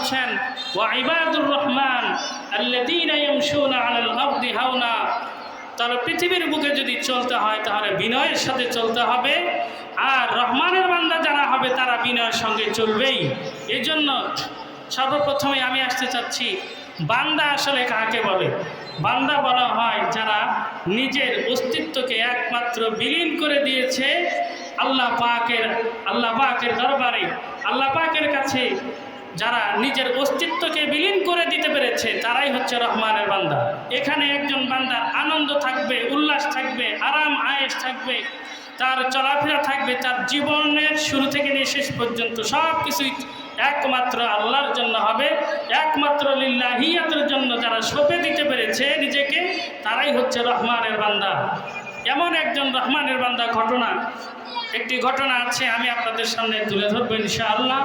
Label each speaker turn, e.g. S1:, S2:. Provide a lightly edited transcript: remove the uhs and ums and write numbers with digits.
S1: বলছেন ওয়া ইবাদুর রহমান আল্লাযীনা ইয়ামশুনা আলাল আরদি হাওনা, তাহলে পৃথিবীর বুকে যদি চলতে হয় তাহলে বিনয়ের সাথে চলতে হবে, আর রহমানের বান্দা যারা হবে তারা বিনয়ের সঙ্গে চলবেই। এই জন্য সর্বপ্রথমে আমি আসতে চাচ্ছি, বান্দা আসলে কাকে বলে? বান্দা বলা হয় যারা নিজের অস্তিত্বকে একমাত্র বিলীন করে দিয়েছে আল্লাহ পাকের দরবারে, আল্লাহ পাকের কাছে যারা নিজের অস্তিত্বকে বিলীন করে দিতে পেরেছে তারাই হচ্ছে রহমানের বান্দা। এখানে একজন বান্দার আনন্দ থাকবে, উল্লাস থাকবে, আরাম আয়েশ থাকবে, তার চলাফেরা থাকবে, তার জীবনের শুরু থেকে নিয়ে শেষ পর্যন্ত সব কিছুই একমাত্র আল্লাহর জন্য হবে, একমাত্র লিল্লাহিয়াতের জন্য যারা সঁপে দিতে পেরেছে নিজেকে তারাই হচ্ছে রহমানের বান্দা। এমন একজন রহমানের বান্দা একটি ঘটনা আছে, আমি আপনাদের সামনে তুলে ধরবো ইনশাআল্লাহ।